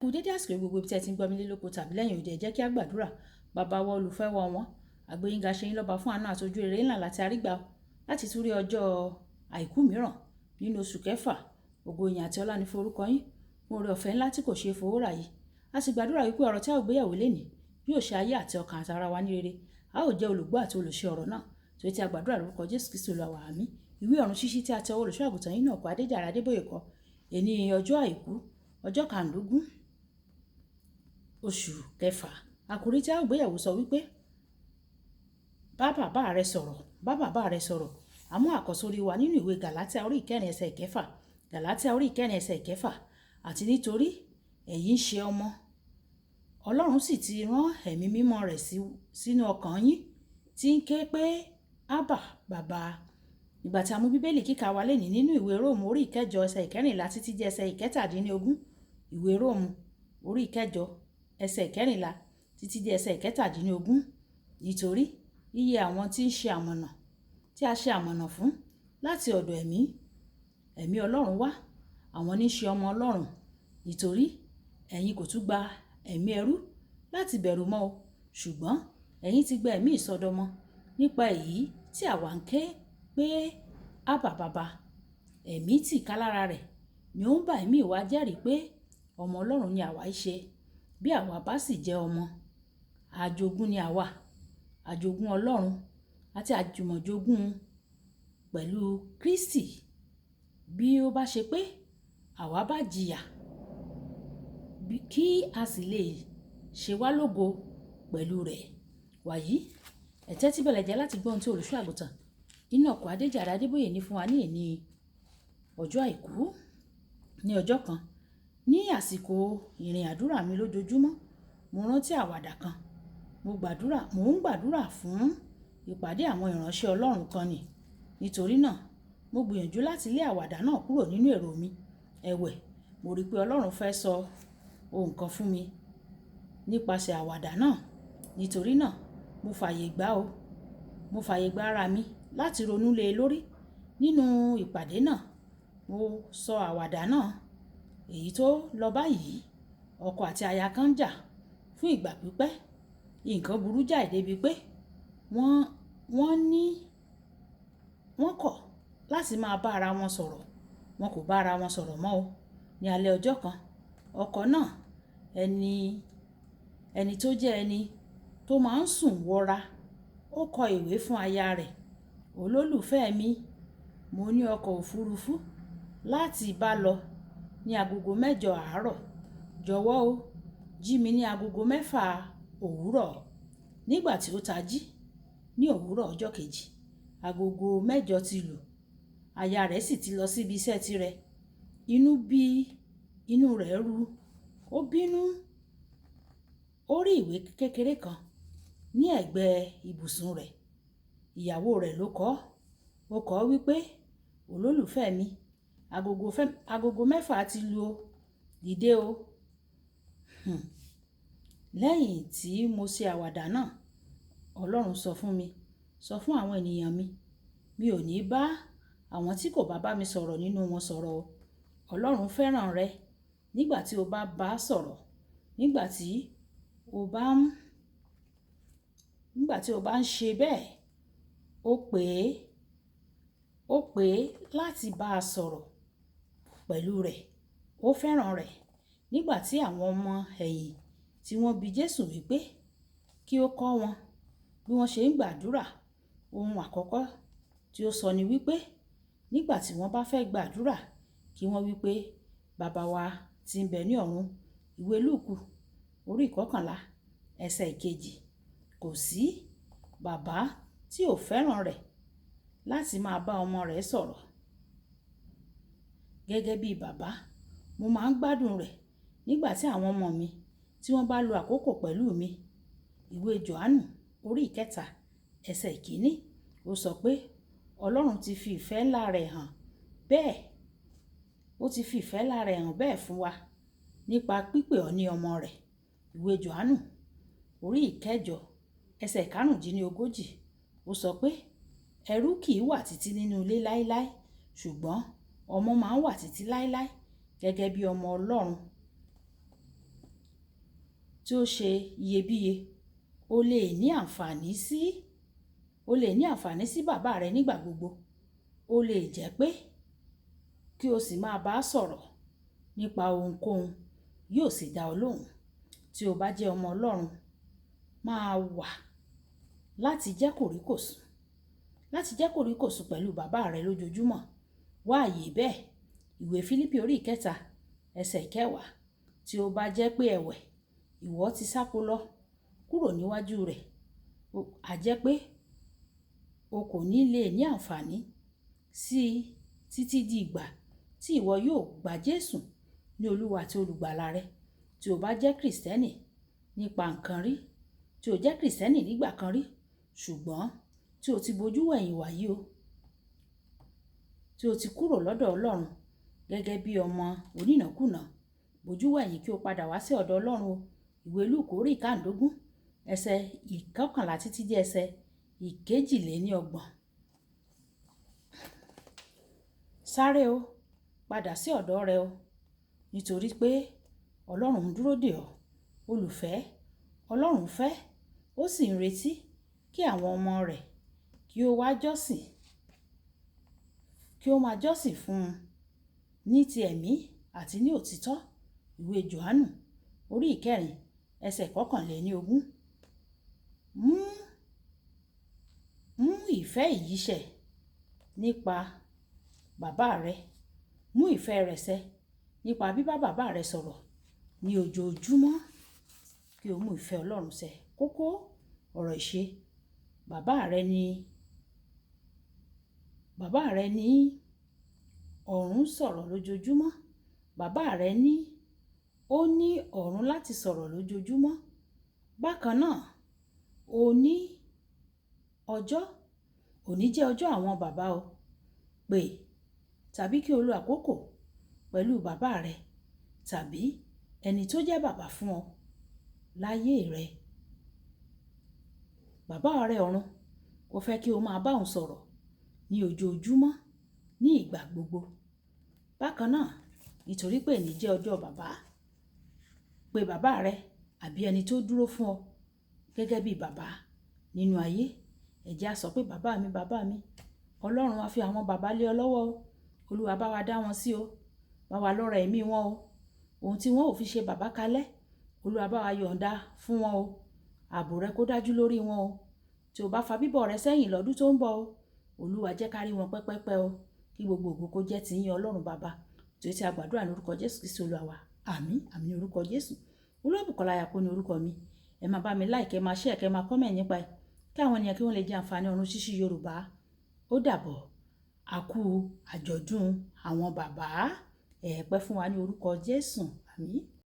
Kú dédé àsìkò gbogbo ibi tí ẹ ti ń gbọ́ mi lé lóko tàbí lẹ́yìn òde, ẹ jẹ́ kí a gbàdúrà. Bàbá wa olùfẹ́ wa wọn, àgbéyìnga ṣe yín lọ́ba fún àánú àti ojú rere ńlá láti àrígbà láti tún rí ọjọ́ àìkú mìíràn nínú oṣù kẹfà. Ògo ìyìn àti ọlá ni fún orúkọ yín, fún oore ọ̀fẹ́ ńlá tí kò ṣe é fowó rà yìí. A sì gbàdúrà wípé ọ̀rọ̀ tí a ò gbéyàwó lénìí yóò ṣe ayé àti ọkàn àti ara wa ní rere. A ó jẹ́ olùgbọ́ àti olùṣe ọ̀rọ̀ náà. Torí tí a gbàdúrà lórúkọ Jésù Kristi Olúwa wa, àmín. Ìwé ọ̀run ṣíṣí tí a tẹ ọwọ́ olùṣọ́ àgùntàn yín náà kọ Adéjàre Adébóyè kọ. Èní ọjọ́ àìkú, ọjọ́ kàndógún oṣù kẹfà. Àkòrí tí a ó gbéyàwó sọ wípé bá bàbá rẹ sọ̀rọ̀, bá bàbá rẹ sọ̀rọ̀. Àmú àkọ́sórí wa nínú ìwé Gàlátíà orí ìkẹrin ẹsẹ̀ ìkẹfà. Gàlátíà orí ìkẹrin ẹsẹ̀ ìkẹfà. Àti nítorí ẹ̀yin ń ṣe ọmọ, Ọlọ́run sì ti rán ẹ̀mí mímọ́ rẹ̀ sínú ọkàn yín tí ń ké pé Ábà bàbá. Ìgbà tí a mú Bíbélì kíkà wa lénìí nínú ìwé Róòmù orí ìkẹjọ ẹsẹ̀ ìkẹrìnlá títí dé ẹsẹ̀ ìkẹtàdínlógún. Ìwé Róòmù orí ìkẹjọ ẹsẹ̀ ìkẹrìnlá títí dé ẹsẹ̀ ìkẹtàdínlógún. Nítorí iye àwọn tí ń ṣe amọ̀nà, tí a ṣe amọ̀nà fún láti ọ̀dọ̀ ẹ̀mí Ọlọ́run wá, àwọn ní ṣe ọmọ Ọlọ́run. Nítorí ẹ̀yin kò tún gba ẹ̀mí ẹrú láti bẹ̀rù mọ́ o, ṣùgbọ́n ẹ̀yin ti gba ẹ̀mí ìsọdọmọ, nípa èyí tí àwa ń ké pé Ábà bàbá. Ẹ̀mí tìkálára rẹ̀ ni ó ń bá ẹ̀mí wa jẹ́rìí pé ọmọ Ọlọ́run ni àwa í ṣe. Bí àwa bá sì jẹ́ ọmọ, àjogún ni àwa, àjogún Ọlọ́run àti àjùmọ̀jogún pẹ̀lú Kristi. Bí ó bá ṣe pé àwa bá jìyà, kí a sì lè ṣe wá lógo pẹ̀lú rẹ̀. Wàyí, ẹ tẹ́tí bẹ̀lẹ̀ jẹ́ láti gbọ́ ohun tí olùṣọ́ àgùntàn Enoch Adéjàre Adébóyè ní fún wa ní èní ọjọ́ àìkú. Ní ọjọ́ kan, ní àsìkò ìrìn àdúrà mi lójoojúmọ́, mo rántí àwàdà kan. Mo ń gbàdúrà fún ìpàdé àwọn ìránṣẹ́ Ọlọ́run kan ni. Nítorí náà, mo gbìyànjú láti lé àwàdà náà kúrò nínú èrò mi. Ẹ̀wẹ̀, mo rí pé Ọlọ́run fẹ́ sọ ohun kan fún mi nípasẹ̀ àwàdà náà. Nítorí náà, mo fààyè gbà ara mi láti ronú lé e lórí. Nínú ìpàdé náà, mo sọ àwàdà náà èyí tó lọ báyìí. Ọkọ àti aya kan ń jà fún ìgbà pípẹ́. Nǹkan burú jáì débi pé wọ́n kọ̀ láti máa bá ara wọn sọ̀rọ̀. Wọn kò bá ara wọn sọ̀rọ̀ mọ́ o. Ní alẹ́ ọjọ́ kan, ọkọ náà, ẹni tó jẹ́ ẹni tó máa ń sùn wọra, ó kọ ìwé fún aya rẹ̀. Olólùfẹ́ mi, mo ní ọkọ̀ òfurufú láti bá lọ ní agogo 8 àárọ̀. Jọ̀wọ́ o, jí mi ní agogo 6 òwúrọ̀. Nígbà tí ó tají ní òwúrọ̀ ọjọ́ kejì, agogo 8 ti lù. Aya rẹ̀ sì ti lọ síbi iṣẹ́ tirẹ̀. Inú rẹ̀ ru. Ó bínú. Ó rí ìwé kékeré kan ní ẹ̀gbẹ́ ibùsùn rẹ̀. Ìyàwó rẹ̀ ló kọ. Ó kọ wípé, olólùfẹ́ mi, agogo 6 ti lù o, dìde o. Lẹ́yìn tí mo ṣe àwàdà náà, Ọlọ́run sọ fún àwọn ènìyàn mi ò ní bá àwọn tí kò bá mi sọ̀rọ̀ nínú wọn sọ̀rọ̀ o. Ọlọ́run fẹ́ràn rẹ. Nígbà tí o bá sọ̀rọ̀, nígbà tí o bá ń ṣe bẹ́ẹ̀, ó pè é láti bá a sọ̀rọ̀ pẹ̀lú rẹ̀. Ó fẹ́ràn rẹ̀. Nígbà tí àwọn ọmọ ẹ̀yìn tí wọ́n bi Jésù wípé kí ó kọ́ wọn bí wọ́n ṣe ń gbàdúrà, ohun àkọ́kọ́ tí ó sọ ni wípé nígbà tí wọ́n bá fẹ́ gbàdúrà, kí wọ́n wípé bàbá wa tí ń bẹ ní ọ̀run. Ìwé Lúùkù orí 11 ẹsẹ̀ 2. Kò sí bàbá tí ò fẹ́ràn rẹ̀ láti máa bá ọmọ rẹ̀ sọ̀rọ̀. Gẹ́gẹ́ bí bàbá, mo máa ń gbádùn rẹ̀ nígbà tí àwọn ọmọ mi tí wọ́n bá lo àkókò pẹ̀lú mi. Ìwé Jòhánù orí 3 ẹsẹ̀ 1. Ó sọ pé Ọlọ́run ti fi ìfẹ́ ńlá rẹ̀ hàn bẹ́ẹ̀. Ó ti fi ìfẹ́ ńlá rẹ̀ hàn bẹ́ẹ̀ fún wa nípa pípè ọ́ ní ọmọ rẹ̀. Ìwé Jòhánù orí 9 ẹsẹ̀ 45. Ó sọ pé ẹrú kì í wà títí nínú ilé láéláé, ṣùgbọ́n ọmọ máa ń wà títí láéláé gẹ́gẹ́ bí ọmọ Ọlọ́run. tí ó ṣe iyebíye, o lè ní àǹfààní sí bàbá rẹ nígbà gbogbo. Ó lè jẹ́ pé kí o sì máa bá a sọ̀rọ̀ nípa ohunkóhun yóò sì dá ọ lóhùn. Tí o bá jẹ́ ọmọ Ọlọ́run, máa wà láti jẹ́ kòríkòsùn pẹ̀lú bàbá rẹ lójoojúmọ́. Wá àyè bẹ́ẹ̀. Ìwé Fílípì orí 3 ẹsẹ̀ 10. Tí ó bá jẹ́ pé ẹ̀wẹ̀ ìwọ ti sáko lọ kúrò níwájú rẹ̀, a jẹ́ pé o kò ní lè ní àǹfààní sí títí di ìgbà tí ìwọ yóò gba Jésù ní Olúwa àti Olùgbàlà rẹ. Tí o bá jẹ́ Krìstẹ́nì nípa nǹkan rí, tí o jẹ́ Krìstẹ́nì nígbà kan rí, ṣùgbọ́n tí o ti bojú wẹ̀yìn wàyí o, tí o ti kúrò lọ́dọ̀ Ọlọ́run gẹ́gẹ́ bí ọmọ onínàkúnà, bojú wẹ̀yìn kí o padà wá sí ọ̀dọ̀ Ọlọ́run o. Ìwé Lúùkù orí 15 ẹsẹ̀ 11 títí dé ẹsẹ̀ 22. Sáré o, padà sí ọ̀dọ̀ rẹ o, nítorí pé Ọlọ́run ń dúró dè ọ́. Olùfẹ́, Ọlọ́run fẹ́, ó sì ń retí kí àwọn ọmọ rẹ̀ kí ó máa jọ́sìn fún un ní ti ẹ̀mí àti ní òtítọ́. Ìwé Jòhánù orí 4 ẹsẹ̀ 21. Mú ìfẹ́ yìí ṣẹ nípa bàbá rẹ. Mú ìfẹ́ rẹ̀ ṣẹ nípa bíbá bàbá rẹ sọ̀rọ̀ ní ojoojúmọ́. Kí o mú ìfẹ́ Ọlọ́run ṣẹ. Kókó ọ̀rọ̀ ìṣe. Bàbá rẹ ní ọ̀run sọ̀rọ̀ lójoojúmọ́. Bàbá rẹ ó ní ọ̀run láti sọ̀rọ̀ lójoojúmọ́. Bákan náà, òní jẹ́ ọjọ́ àwọn bàbá o. Pè tàbí kí o lo àkókò pẹ̀lú bàbá rẹ tàbí ẹni tó jẹ́ bàbá fún ọ láyé rẹ. Bàbá rẹ ọ̀run kò fẹ́ kí o máa bá òun sọ̀rọ̀ ní ojoojúmọ́ ní ìgbà gbogbo. Bákan náà, nítorí pé èní jẹ́ ọjọ́ bàbá, pè bàbá rẹ àbí ẹni tó dúró fún ọ gẹ́gẹ́ bí bàbá nínú ayé. Ẹ jẹ́ á sọ pé bàbá mi, Ọlọ́run á fi àwọn bàbá lé ọ lọ́wọ́ o. Olúwa bá wa dá wọn sí o. Bá wa lọ́ra ẹ̀mí wọn o. Ohun tí wọ́n ò fi ṣe bàbá kalẹ̀, Olúwa bá wa yọ̀ǹda fún wọn o. Ààbò rẹ kó dájú lórí wọn o. Tí o bá fa bíbọ̀ rẹ sẹ́yìn lọ́dún tó ń bọ̀ o, Olúwa jẹ́ ká rí wọn pẹ́pẹ́pẹ́ o. Kí gbogbo ògo kó jẹ́ tiyín Ọlọ́run bàbá. Tí ó ti a gbàdúrà ní orúkọ Jésù Kristi Olúwa wa. Àmín ní orúkọ Jésù. Olúwabùkọ́lá Ayako ní orúkọ mi. Ẹ máa bá mi like, ẹ máa share, ẹ máa comment nípa ẹ̀. Kí àwọn ènìyàn kí wọ́n lè jẹ àǹfààní ọ̀run ṣíṣí Yorùbá. Ó dàbọ̀. A kú àjọ̀dún àwọn bàbá. Ẹ pẹ́ fún wa ní orúkọ Jésù. Àmín.